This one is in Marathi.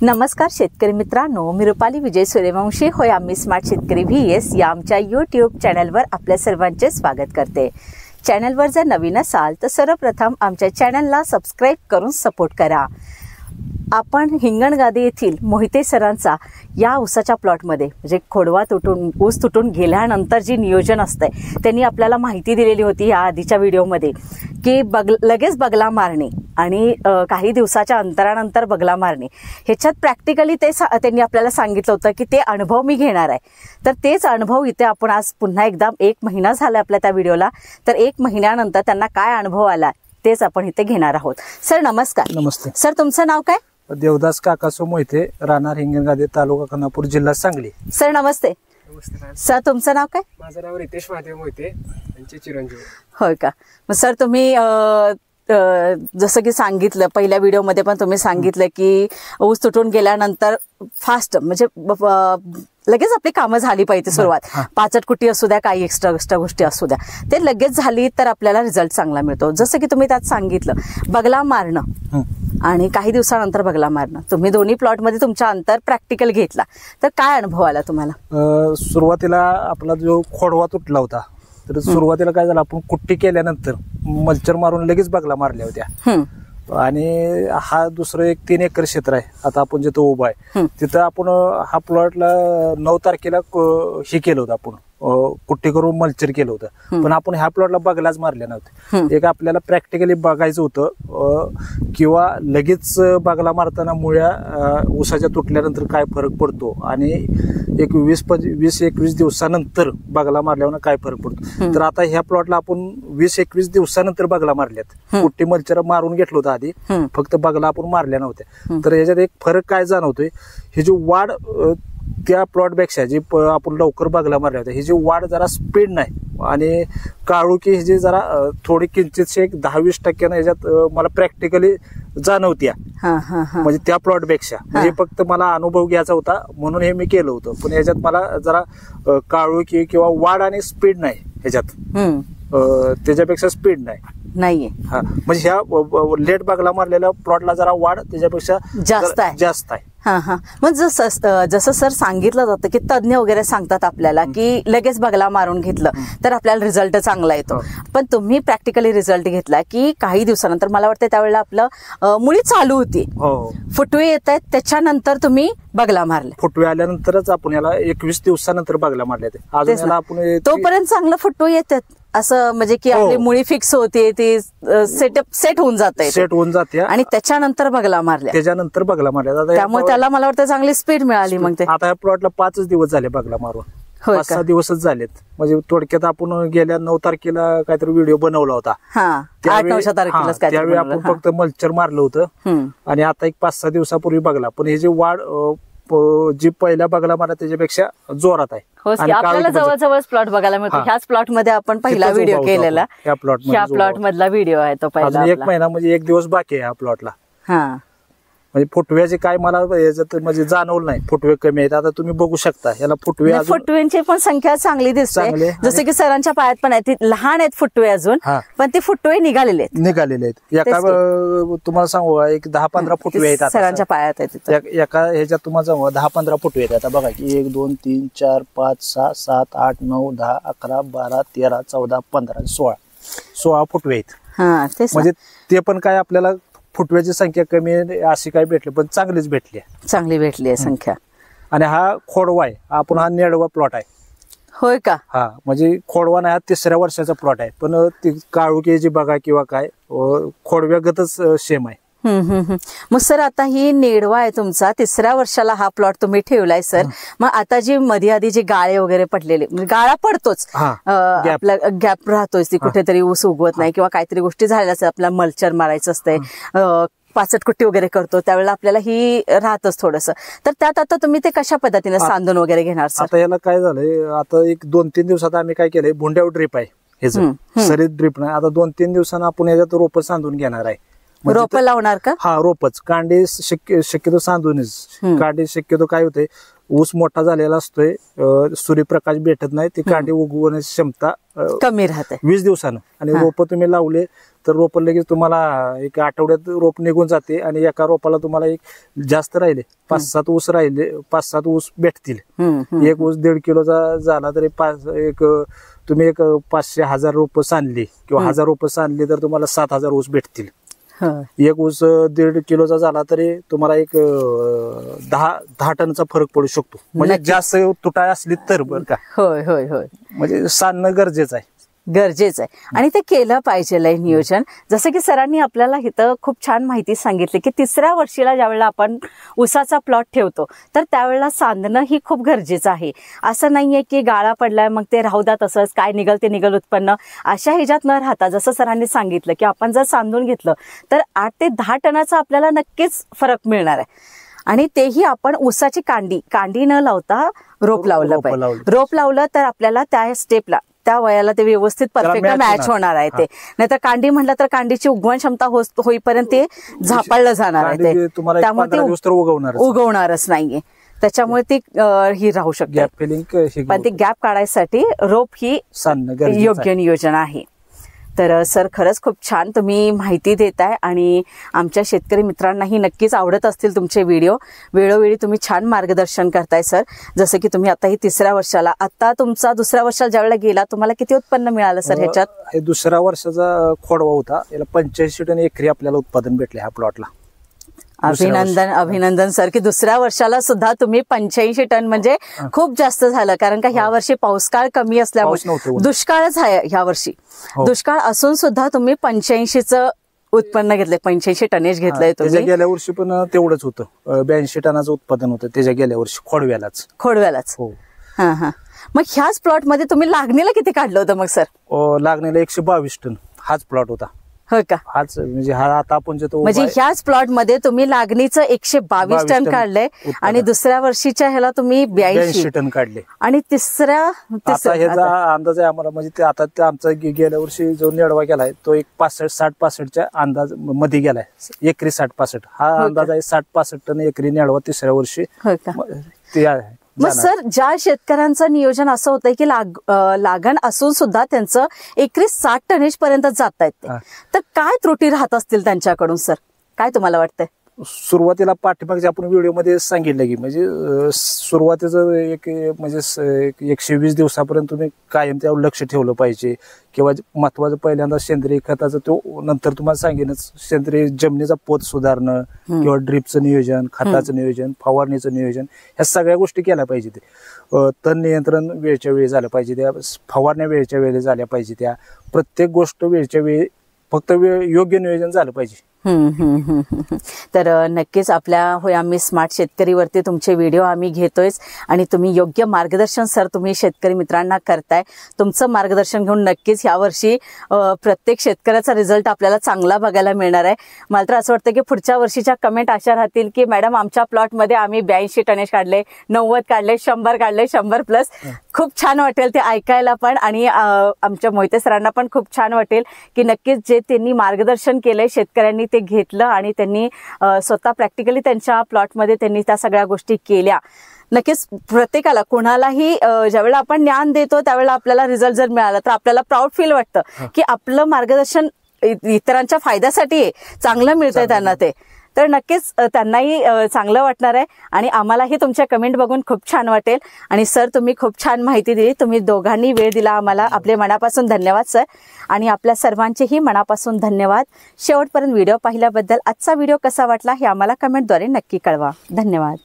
नमस्कार शेतकरी मित्रांनो, मी रुपाली विजय सूर्यवंशी होय आम्ही स्मार्ट शेतकरी VS या आमच्या यूट्यूब चॅनलवर आपल्या सर्वांचे स्वागत करते। चॅनलवर जर नवीन असाल तर सर्वप्रथम आमच्या चॅनलला सबस्क्राइब करून सपोर्ट करा। आपण हिंगणगादी येथील मोहिते सरांचा या ऊसाच्या प्लॉटमध्ये म्हणजे खोडवा तुटून ऊस तुटून गेल्यानंतर जी नियोजन असते त्यांनी आपल्याला माहिती दिलेली होती या आधीच्या व्हिडिओमध्ये की लगेच बगला मारणे आणि काही दिवसाच्या अंतरानंतर बगला मारणे ह्याच्यात प्रॅक्टिकली त्यांनी आपल्याला सांगितलं होतं की ते अनुभव मी घेणार आहे। तर तेच अनुभव इथे आपण आज पुन्हा एकदा 1 महिना झाला आपल्या त्या व्हिडिओला, तर 1 महिन्यानंतर त्यांना काय अनुभव आला तेच आपण इथे घेणार आहोत। सर नमस्कार। नमस्ते सर, तुमचं नाव काय? देवदास काकासो मोहिते, राहणार हिंगणगादी, तालुका खानापूर, जिल्हा सांगली। सर नमस्ते। सर तुमचं नाव काय? माझं नाव रितेश महादेव मोहिते, यांचे चिरंजीव। होय का? मग सर तुम्ही जसं की सांगितलं पहिल्या व्हिडिओमध्ये पण तुम्ही सांगितलं की ऊस तुटून गेल्यानंतर फास्ट म्हणजे लगेच आपली कामं झाली पाहिजे। सुरुवात पाचट कुटी असू द्या, काही एक्स्ट्रा गोष्टी असू द्या, ते लगेच झाली तर आपल्याला रिझल्ट चांगला मिळतो। जसं की तुम्ही त्यात सांगितलं बगला मारणं आणि काही दिवसानंतर बगला मारणं, तुम्ही दोन्ही प्लॉटमध्ये तुमच्या अंतर प्रॅक्टिकल घेतला, तर काय अनुभव आला तुम्हाला? सुरुवातीला आपला जो खोडवा तुटला होता तर सुरुवातीला काय झालं, आपण कुट्टी केल्यानंतर मल्चर मारून लगेच बगला मारल्या होत्या आणि हा दुसरं 1-3 एकर क्षेत्र आहे आता आपण जिथं उभा आहे तिथं आपण हा प्लॉटला 9 तारखेला हे केलं होतं, आपण कुट्टी करून मल्चर केलं होतं, पण आपण ह्या प्लॉटला बगलाच मारले नव्हते। एक आपल्याला प्रॅक्टिकली बघायचं होतं किंवा लगेच बगला मारताना मुळ्या ऊसाच्या तुटल्यानंतर काय फरक पडतो आणि एक 20-21 दिवसानंतर बगला मारल्यावर काय फरक पडतो। तर आता ह्या प्लॉटला आपण 20-21 दिवसानंतर बगला मारल्यात, कुट्टी मल्चर मारून घेतलं होतं आधी, फक्त बगला आपण मारल्या नव्हत्या। तर याच्यात एक फरक काय जाणवतोय, ही जी वाढ त्या प्लॉटपेक्षा जी आपण लवकर बगला मारल्या होत्या, ही जी वाढ जरा स्पीड नाही आणि काळुकी ही जी जरा थोडी किंचितशी एक 10-20% याच्यात मला प्रॅक्टिकली जाणवत्या, म्हणजे त्या प्लॉटपेक्षा। म्हणजे फक्त मला अनुभव घ्यायचा होता म्हणून हे मी केलं होतं, पण याच्यात मला जरा काळुकी किंवा वाढ आणि स्पीड नाही ह्याच्यात, त्याच्यापेक्षा स्पीड नाहीये। हा म्हणजे ह्या लेट बगला मारलेल्या प्लॉटला जरा वाढ त्याच्यापेक्षा जास्त आहे। मग जसं सर सांगितलं जातं की तज्ञ वगैरे सांगतात आपल्याला की लगेच बगला मारून घेतलं तर आपल्याला रिझल्ट चांगला येतो, पण तुम्ही प्रॅक्टिकली रिझल्ट घेतला की काही दिवसानंतर, मला वाटतं त्यावेळेला आपलं मुळी चालू होती, फुटवे येत आहेत, त्याच्यानंतर तुम्ही बगला मारले। फुटवे आल्यानंतरच आपण याला 21 दिवसानंतर बगला मारले, अजून याला आपण तोपर्यंत चांगलं फुटवे येतात असं, म्हणजे की आपली मुळी फिक्स होते, ती सेट होऊन जाते आणि त्याच्यानंतर बगला मारल्या, त्यामुळे त्याला मला वाटतं चांगली स्पीड मिळाली। मग ते आता या प्लॉटला 5 दिवस झाले बगला मारून, 5-6 दिवसच झालेत। म्हणजे थोडक्यात आपण गेल्या 9 तारखेला काहीतरी व्हिडिओ बनवला होता, 8-9 तारखेला त्यावेळी आपण फक्त मल्चर मारलं होतं आणि आता एक 5-6 दिवसापूर्वी बगला, पण हे जी वाढ जी पहिल्या बगला मारा त्याच्यापेक्षा जोरात आहे। आपल्याला जवळ प्लॉट बघायला मिळतो, ह्याच प्लॉट मध्ये आपण पहिला व्हिडिओ केलेला, ह्या प्लॉट मधला व्हिडिओ आहे तो पहिला। 1 महिना म्हणजे 1 दिवस बाकी आहे ह्या प्लॉटला। म्हणजे फुटव्याचे काय मला याच्यात म्हणजे जाणवलं नाही, फुटवे कमी आहेत। आता तुम्ही बघू शकता याला फुटव्यांची पण संख्या चांगली दिसते, जसं की सरांच्या पायात पण आहेत, लहान आहेत फुटवे अजून, पण ते फुटवे निघालेले आहेत। एका तुम्हाला सांगू एक 10-15 फुटवे आहेत सरांच्या पायात आहेत, एका ह्याच्यात तुम्हाला सांगू 10-15 फुटवे आहेत। आता बघा की 1 2 3 4 5 6 7 8 9 10 11 12 13 14 15 16 फुटवे आहेत। म्हणजे ते पण काय आपल्याला फुटव्याची संख्या कमी अशी काय भेटली, पण चांगली भेटली आहे संख्या। आणि हा खोडवा आहे, आपण हा नेडवा प्लॉट आहे। होय का? म्हणजे खोडवा नाही, हा 3ऱ्या वर्षाचा प्लॉट आहे, पण ती काळुकी जी बघा किंवा काय खोडव्यागतच सेम आहे। मग सर आता ही नेडवा आहे तुमचा, 3ऱ्या वर्षाला हा प्लॉट तुम्ही ठेवलाय सर, मग आता जी मध्ये आधी जे गाळे वगैरे पडलेले, गाळा पडतोच, आपला गॅप राहतोच, ती कुठेतरी ऊस उगवत नाही किंवा काहीतरी गोष्टी झालेल्या असतात, आपल्याला मल्चर मारायचं असतंय, पाचट कुट्टी वगैरे करतो त्यावेळेला आपल्याला ही राहतच थोडंसं, तर त्यात आता तुम्ही ते कशा पद्धतीने सांधून वगैरे घेणार सर? आता याला काय झालंय, आता एक 2-3 दिवसात आम्ही काय केलंय, भुंड्यावर ड्रिप आहे ह्याचं, सरीत ड्रिप नाही, आता 2-3 दिवसांना आपण याच्यात रोप सांधून घेणार आहे। रोप लावणार का? रोपच, कांडे शक्यतो सांधूनच, कांडे शक्यतो काय होते ऊस मोठा झालेला असतोय, सूर्यप्रकाश भेटत नाही, ती कांडी उगवण्याची क्षमता कमी राहते 20 दिवसानं. आणि रोप तुम्ही लावले तर रोप लगेच तुम्हाला एक आठवड्यात रोप निघून जाते आणि एका रोपाला तुम्हाला एक जास्त राहिले 5-7 ऊस राहिले, 5-7 ऊस भेटतील. एक ऊस 1.5 किलोचा झाला तरी तुम्ही एक 500-1000 रोप सांडली किंवा 1000 रोप सांडली तर तुम्हाला 7000 ऊस भेटतील. एक ऊस 1.5 किलोचा झाला तरी तुम्हाला एक 10 टनचा फरक पडू शकतो. म्हणजे जास्त तुटाळ असली तर बरं का. होय होय होय. म्हणजे सांडणं गरजेचं आहे. गरजेचं आहे आणि ते केलं पाहिजे नियोजन. जसं की सरांनी आपल्याला इथं खूप छान माहिती सांगितली की 3ऱ्या वर्षीला ज्यावेळेला आपण ऊसाचा प्लॉट ठेवतो तर त्यावेळेला सांधणं ही खूप गरजेचं आहे. असं नाहीये की गाळा पडलाय मग ते राहू द्या तसंच, काय निघल ते निघल उत्पन्न, अशा ह्याच्यात न राहता जसं सरांनी सांगितलं की आपण जर सांधून घेतलं तर 8 ते 10 टनाचा आपल्याला नक्कीच फरक मिळणार आहे. आणि तेही आपण ऊसाची कांडी न लावता रोप लावलं पाहिजे. रोप लावलं तर आपल्याला त्या स्टेपला त्या वयाला ते व्यवस्थित परफेक्ट मॅच होणार आहे. ते नाहीतर कांडी म्हटलं तर कांडीची उगवण क्षमता होईपर्यंत ते झापाळलं जाणार आहे, ते त्यामुळे ते उगवणारच नाहीये. त्याच्यामुळे ती ही राहू शकते. पण ती गॅप काढायसाठी रोप ही योग्य नियोजन आहे. तर सर खरंच खूप छान तुम्ही माहिती देताय आणि आमच्या शेतकरी मित्रांनाही नक्कीच आवडत असतील तुमचे व्हिडिओ. वेळोवेळी तुम्ही छान मार्गदर्शन करताय सर. जसं की तुम्ही आता ही 3ऱ्या वर्षाला, आता तुमचा 2ऱ्या वर्षाला ज्यावेळेला गेला तुम्हाला किती उत्पन्न मिळालं सर ह्याच्यात? हे 2ऱ्या वर्षाचा खोडवा होता, याला 85 टन एकरी आपल्याला उत्पादन भेटले ह्या प्लॉटला. अभिनंदन सर की 2ऱ्या वर्षाला सुद्धा तुम्ही 85 टन म्हणजे खूप जास्त झालं. कारण का ह्या वर्षी पाऊसकाळ कमी असल्यामुळे दुष्काळच आहे ह्या वर्षी. दुष्काळ असून सुद्धा तुम्ही 85चं उत्पन्न घेतलंय, 85 टनेज घेतलंय तुम्ही. गेल्या वर्षी पण तेवढंच होतं, 82 टनाचं उत्पादन होतं त्याच्या गेल्या वर्षी खोडव्यालाच. मग ह्याच प्लॉट मध्ये तुम्ही लागणीला किती काढलं होतं मग सर? लागणीला 122 टन हाच प्लॉट होता. हो का? हाच म्हणजे हा आता आपण म्हणजे ह्याच प्लॉट मध्ये तुम्ही लागणीचं 122 टन काढलंय आणि 2ऱ्या वर्षीच्या ह्याला तुम्ही 82 टन काढले. आणि तिसऱ्या ह्याचा अंदाज आहे आम्हाला, म्हणजे ते आता आमचा गेल्या वर्षी जो निडवा गेलाय तो एक 60-65च्या अंदाज मध्ये गेलाय, एकरी 60-65 हा अंदाज आहे. 60-65 टन एकरी निडवा 3ऱ्या वर्षी ते आहे. मग सर ज्या शेतकऱ्यांचं नियोजन असं होतंय की लागण असून सुद्धा त्यांचं एकरी 60 टनेज पर्यंत जात आहेत, तर काय त्रुटी राहत असतील त्यांच्याकडून सर? काय तुम्हाला वाटतंय? सुरुवातीला पाठीमागच्या आपण व्हिडिओमध्ये सांगितलं की म्हणजे सुरुवातीचं एक म्हणजे 120 दिवसापर्यंत तुम्ही कायम त्यावर लक्ष ठेवलं पाहिजे. किंवा महत्वाचं पहिल्यांदा सेंद्रिय खताचं, तो नंतर तुम्हाला सांगेनच, सेंद्रिय जमिनीचा पोत सुधारणं किंवा ड्रिपचं नियोजन, खताचं नियोजन, फवारणीचं नियोजन, ह्या सगळ्या गोष्टी केल्या पाहिजे. तण नियंत्रण वेळच्या वेळी झालं पाहिजे, त्या फवारण्या वेळच्या वेळी झाल्या पाहिजे, त्या प्रत्येक गोष्ट वेळच्या वेळी, फक्त योग्य नियोजन झालं पाहिजे. तर नक्कीच आपल्या होय आम्ही स्मार्ट शेतकरीवरती तुमचे व्हिडिओ आम्ही घेतोयच आणि तुम्ही योग्य मार्गदर्शन सर तुम्ही शेतकरी मित्रांना करताय. तुमचं मार्गदर्शन घेऊन नक्कीच यावर्षी प्रत्येक शेतकऱ्याचा रिझल्ट आपल्याला चांगला बघायला मिळणार आहे. मला तर असं वाटतं की पुढच्या वर्षीच्या कमेंट अशा राहतील की मॅडम आमच्या प्लॉटमध्ये आम्ही 82 टनेज काढले, 90 काढले, 100 काढले, 100+. खूप छान वाटेल ते ऐकायला पण आणि आमच्या मोहिते सरांना पण खूप छान वाटेल की नक्कीच जे त्यांनी मार्गदर्शन केलंय शेतकऱ्यांनी ते घेतलं आणि त्यांनी स्वतः प्रॅक्टिकली त्यांच्या प्लॉटमध्ये त्यांनी त्या सगळ्या गोष्टी केल्या. नक्कीच प्रत्येकाला कोणालाही ज्यावेळेला आपण ज्ञान देतो त्यावेळेला आपल्याला रिझल्ट जर मिळाला तर आपल्याला प्राऊड फील वाटतं की आपलं मार्गदर्शन इतरांच्या फायद्यासाठी आहे, चांगलं मिळतंय त्यांना ते. तर नक्कीच त्यांनाही चांगलं वाटणार आहे आणि आम्हालाही तुमच्या कमेंट बघून खूप छान वाटेल. आणि सर तुम्ही खूप छान माहिती दिली, तुम्ही दोघांनी वेळ दिला आम्हाला, आपले मनापासून धन्यवाद सर. आणि आपल्या सर्वांचेही मनापासून धन्यवाद. शेवटपर्यंत व्हिडिओ पाहिल्याबद्दल. आजचा व्हिडिओ कसा वाटला हे आम्हाला कमेंटद्वारे नक्की कळवा. धन्यवाद.